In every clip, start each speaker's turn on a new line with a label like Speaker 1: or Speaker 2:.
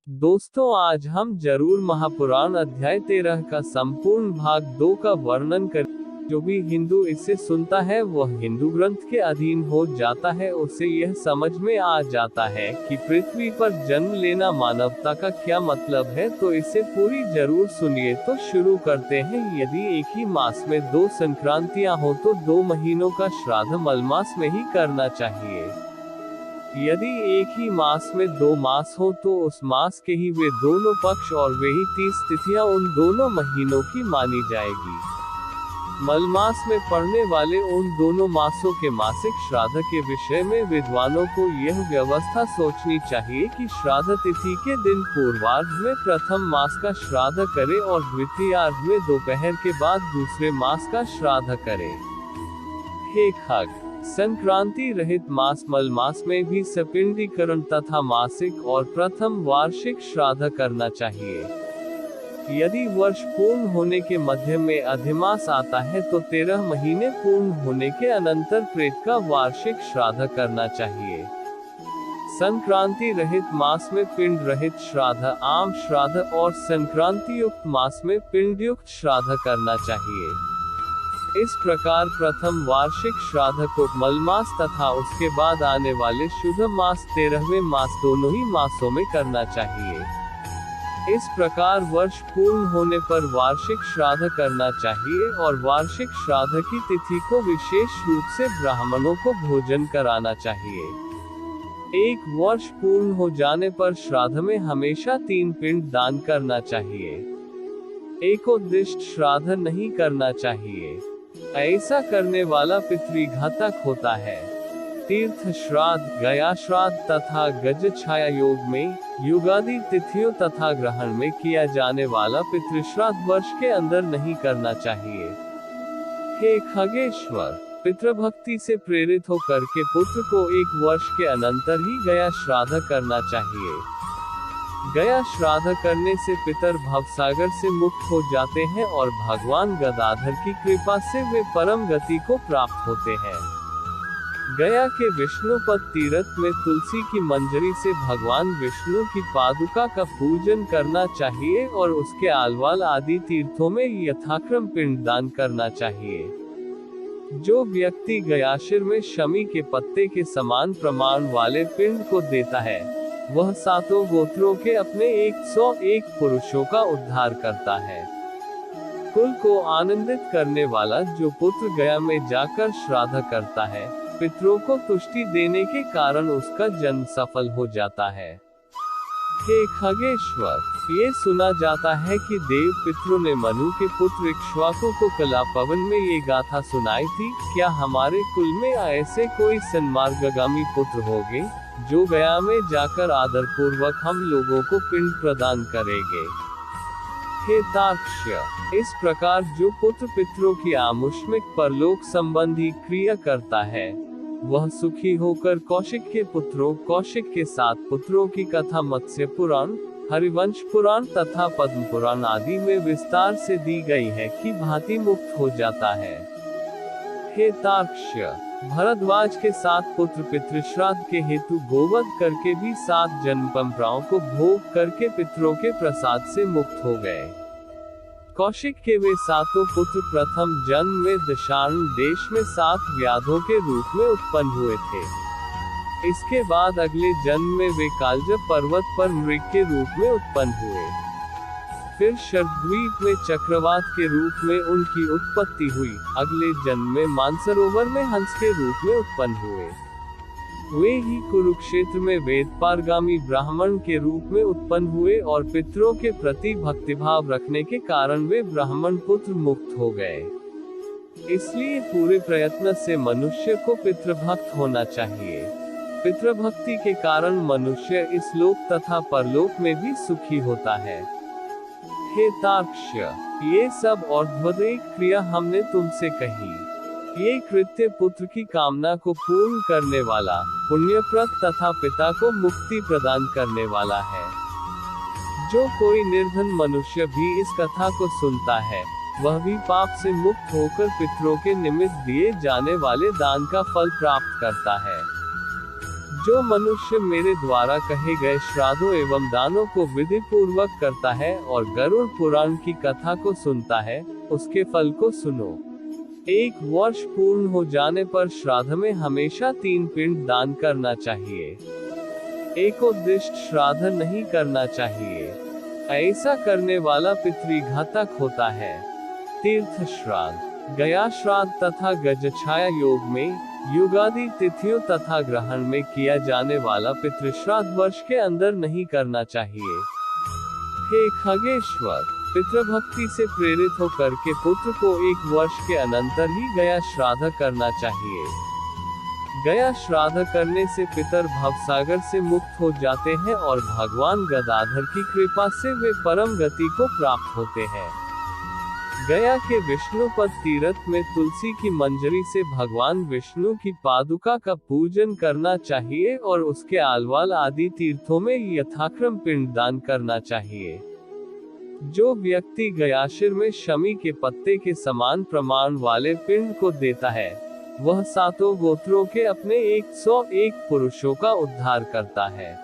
Speaker 1: दोस्तों, आज हम जरूर महापुराण अध्याय 13 का संपूर्ण भाग 2 का वर्णन करें। जो भी हिंदू इसे सुनता है वह हिंदू ग्रंथ के अधीन हो जाता है। उसे यह समझ में आ जाता है कि पृथ्वी पर जन्म लेना मानवता का क्या मतलब है। तो इसे पूरी जरूर सुनिए। तो शुरू करते हैं। यदि एक ही मास में 2 संक्रांतियां हो तो 2 महीनों का श्राद्ध मलमास में ही करना चाहिए। यदि एक ही मास में 2 मास हो तो उस मास के ही वे दोनों पक्ष और वे ही 30 तिथियां उन दोनों महीनों की मानी जाएगी। मलमास में पड़ने वाले उन दोनों मासों के मासिक श्राद्ध के विषय में विद्वानों को यह व्यवस्था सोचनी चाहिए कि श्राद्ध तिथि के दिन पूर्वार्ध में प्रथम मास का श्राद्ध करे और द्वितीयार्ध में दोपहर के बाद दूसरे मास का श्राद्ध करे। हे खग, संक्रांति रहित मास मलमास में भी सपिंडीकरण तथा मासिक और प्रथम वार्षिक श्राद्ध करना चाहिए। यदि वर्ष पूर्ण होने के मध्य में अधिमास आता है तो 13 महीने पूर्ण होने के अनंतर प्रेत का वार्षिक श्राद्ध करना चाहिए। संक्रांति रहित मास में पिंड रहित श्राद्ध, आम श्राद्ध और संक्रांति युक्त मास में पिंड युक्त श्राद्ध करना चाहिए। इस प्रकार प्रथम वार्षिक श्राद्ध को मलमास तथा उसके बाद आने वाले शुद्ध मास 13वें मास दोनों ही मासों में करना चाहिए। इस प्रकार वर्ष पूर्ण होने पर वार्षिक श्राद्ध करना चाहिए और वार्षिक श्राद्ध की तिथि को विशेष रूप से ब्राह्मणों को भोजन कराना चाहिए। एक वर्ष पूर्ण हो जाने पर श्राद्ध में हमेशा 3 पिंड दान करना चाहिए। एकोद्दिष्ट श्राद्ध नहीं करना चाहिए। ऐसा करने वाला पितृघातक होता है। तीर्थ श्राद्ध, गया श्राद्ध तथा गज छाया योग में युगादि तिथियों तथा ग्रहण में किया जाने वाला पितृश्राद्ध वर्ष के अंदर नहीं करना चाहिए। हे खगेश्वर, पितृभक्ति से प्रेरित होकर के पुत्र को 1 वर्ष के अनंतर ही गया श्राद्ध करना चाहिए। गया श्राद्ध करने से पितर भवसागर से मुक्त हो जाते हैं और भगवान गदाधर की कृपा से वे परम गति को प्राप्त होते हैं। गया के विष्णुपद तीर्थ में तुलसी की मंजरी से भगवान विष्णु की पादुका का पूजन करना चाहिए और उसके आलवाल आदि तीर्थों में यथाक्रम पिंडदान करना चाहिए। जो व्यक्ति गयाशिर में शमी के पत्ते के समान प्रमाण वाले पिंड को देता है वह 7 गोत्रों के अपने 101 पुरुषों का उद्धार करता है। कुल को आनंदित करने वाला जो पुत्र गया में जाकर श्राद्ध करता है, पितरों को तुष्टि देने के कारण उसका जन्म सफल हो जाता है। हे खगेश्वर, ये सुना जाता है कि देव पितरों ने मनु के पुत्र इक्ष्वाकु को कलापवन में ये गाथा सुनाई थी। क्या हमारे कुल में ऐसे कोई सन्मार्गगामी पुत्र होंगे जो गया में जाकर आदर पूर्वक हम लोगों को पिंड प्रदान करेंगे? हे तार्क्ष्य, इस प्रकार जो पुत्र पितरों की आमुष्मिक परलोक संबंधी क्रिया करता है वह सुखी होकर कौशिक के पुत्रों, कौशिक के 7 पुत्रों की कथा मत्स्य पुराण, हरिवंश पुराण तथा पद्म पुराण आदि में विस्तार से दी गई है कि भांति मुक्त हो जाता है। हे तार्क्ष्य, भरद्वाज के 7 पुत्र पितृश्राद्ध के हेतु गोवध करके भी 7 जन्म परंपराओं को भोग करके पितरों के प्रसाद से मुक्त हो गए। कौशिक के वे 7 पुत्र प्रथम जन्म में दशार्ण देश में 7 व्याधों के रूप में उत्पन्न हुए थे। इसके बाद अगले जन्म में वे कालजब पर्वत पर मृग के रूप में उत्पन्न हुए। फिर शरद्वीप में चक्रवात के रूप में उनकी उत्पत्ति हुई। अगले जन्म में मानसरोवर में हंस के रूप में उत्पन्न हुए। वे ही कुरुक्षेत्र में वेदपारगामी ब्राह्मण के रूप में उत्पन्न हुए और पितरों के प्रति भक्तिभाव रखने के कारण वे ब्राह्मण पुत्र मुक्त हो गए। इसलिए पूरे प्रयत्न से मनुष्य को पितृभक्त होना चाहिए। पितृभक्ति के कारण मनुष्य इस लोक तथा परलोक में भी सुखी होता है। हे तार्क्ष्य, ये सब और्ध्वदेय क्रिया हमने तुमसे कही। ये कृत्य पुत्र की कामना को पूर्ण करने वाला, पुण्यप्रद तथा पिता को मुक्ति प्रदान करने वाला है। जो कोई निर्धन मनुष्य भी इस कथा को सुनता है वह भी पाप से मुक्त होकर पितरों के निमित्त दिए जाने वाले दान का फल प्राप्त करता है। जो मनुष्य मेरे द्वारा कहे गए श्राद्धों एवं दानों को विधि पूर्वक करता है और गरुड़ पुराण की कथा को सुनता है, उसके फल को सुनो। 1 वर्ष पूर्ण हो जाने पर श्राद्ध में हमेशा 3 पिंड दान करना चाहिए। एकोद्दिष्ट श्राद्ध नहीं करना चाहिए। ऐसा करने वाला पितृघातक होता है। तीर्थ श्राद्ध, गया श्राद्ध तथा गजछाया योग में युगादि तिथियों तथा ग्रहण में किया जाने वाला पितृश्राद्ध वर्ष के अंदर नहीं करना चाहिए। हे खगेश्वर, पितृभक्ति से प्रेरित होकर के पुत्र को 1 वर्ष के अनंतर ही गया श्राद्ध करना चाहिए। गया श्राद्ध करने से पितर भवसागर से मुक्त हो जाते हैं और भगवान गदाधर की कृपा से वे परम गति को प्राप्त होते हैं। गया के विष्णुपद तीर्थ में तुलसी की मंजरी से भगवान विष्णु की पादुका का पूजन करना चाहिए और उसके आलवाल आदि तीर्थों में यथाक्रम पिंडदान करना चाहिए। जो व्यक्ति गयाशिर में शमी के पत्ते के समान प्रमाण वाले पिंड को देता है, वह 7 गोत्रों के अपने 101 पुरुषों का उद्धार करता है।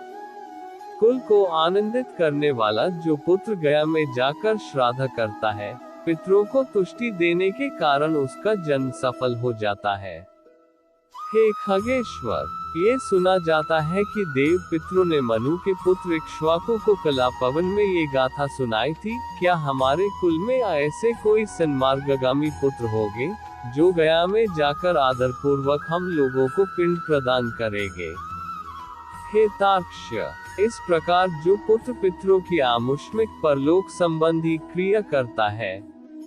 Speaker 1: कुल को आनंदित करने वाला जो पुत्र गया में जाकर श्राद्ध करता है, पितरों को तुष्टि देने के कारण उसका जन्म सफल हो जाता है। हे खगेश्वर, ये सुना जाता है कि देव पितरों ने मनु के पुत्र इक्ष्वाकु को कलापवन में ये गाथा सुनाई थी। क्या हमारे कुल में ऐसे कोई सन्मार्गगामी पुत्र होंगे जो गया में जाकर आदर पूर्वक हम लोगों को पिंड प्रदान करेंगे? हे तार्क्ष्य, इस प्रकार जो पुत्र पितरों की आमुष्मिक परलोक संबंधी क्रिया करता है,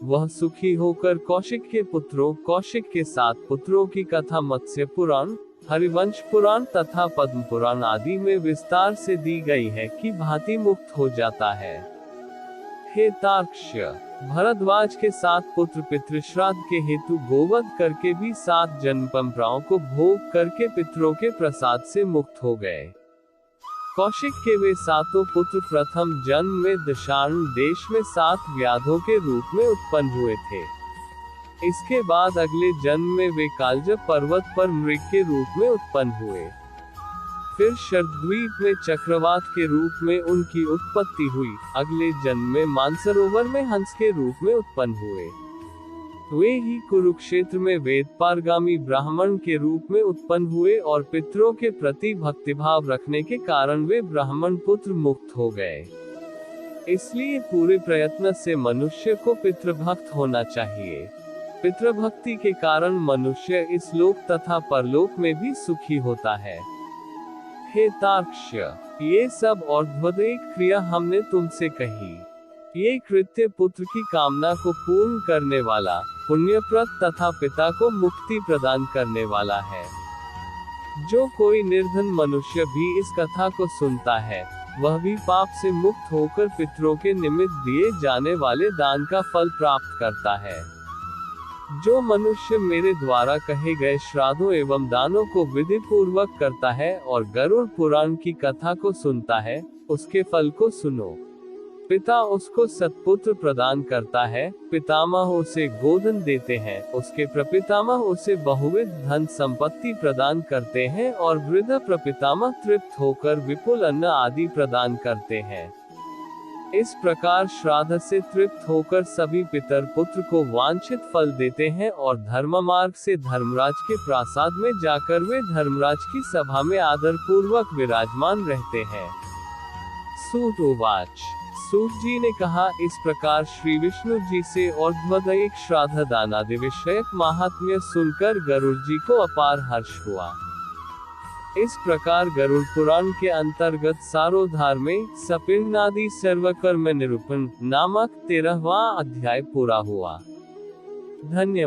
Speaker 1: वह सुखी होकर कौशिक के पुत्रों, कौशिक के 7 पुत्रों की कथा मत्स्य पुराण, हरिवंश पुराण तथा पद्म पुराण आदि में विस्तार से दी गई है कि भांति मुक्त हो जाता है। हे तार्क्ष्य, भरद्वाज के 7 पुत्र पितृश्राद्ध के हेतु गोवध करके भी 7 जन्म परंपराओं को भोग करके पितरों के प्रसाद से मुक्त हो गए। कौशिक के वे 7 पुत्र प्रथम जन्म में दशार्ण देश में 7 व्याधों के रूप में उत्पन्न हुए थे। इसके बाद अगले जन्म में वे कालजप पर्वत पर मृग के रूप में उत्पन्न हुए। फिर शरद्वीप में चक्रवात के रूप में उनकी उत्पत्ति हुई। अगले जन्म में मानसरोवर में हंस के रूप में उत्पन्न हुए। वे ही कुरुक्षेत्र में वेदपारगामी ब्राह्मण के रूप में उत्पन्न हुए और पितरों के प्रति भक्तिभाव रखने के कारण वे ब्राह्मण पुत्र मुक्त हो गए। इसलिए पूरे प्रयत्न से मनुष्य को पितृभक्त होना चाहिए। पितृभक्ति के कारण मनुष्य इस लोक तथा परलोक में भी सुखी होता है। हे तार्क्ष्य, ये सब और्ध्वदेय क्रिया हमने तुमसे कही। ये कृत्य पुत्र की कामना को पूर्ण करने वाला, पुण्यप्रद तथा पिता को मुक्ति प्रदान करने वाला है। जो कोई निर्धन मनुष्य भी इस कथा को सुनता है, वह भी पाप से मुक्त होकर पितरों के निमित्त दिए जाने वाले दान का फल प्राप्त करता है। जो मनुष्य मेरे द्वारा कहे गए श्राद्धों एवं दानों को विधि पूर्वक करता है और गरुड़ पुराण की कथा को सुनता है, उसके फल को सुनो। पिता उसको सत्पुत्र प्रदान करता है, पितामह उसे गोधन देते हैं, उसके प्रपितामह उसे बहुविध धन संपत्ति प्रदान करते हैं और वृद्ध प्रपितामह तृप्त होकर विपुल अन्न आदि प्रदान करते हैं। इस प्रकार श्राद्ध से तृप्त होकर सभी पितर पुत्र को वांछित फल देते हैं और धर्म मार्ग से धर्मराज के प्रासाद में जाकर वे धर्मराज की सभा में आदर पूर्वक विराजमान रहते हैं। सूत उवाच, सूत जी ने कहा, इस प्रकार श्री विष्णु जी से और्ध्वदैहिक श्राद्ध दानादि विषयक महात्म्य सुनकर गरुड़ जी को अपार हर्ष हुआ। इस प्रकार गरुड़ पुराण के अंतर्गत सारोद्धार में सपिंडादि सर्वकर्म निरूपण नामक 13वां अध्याय पूरा हुआ। धन्यवाद।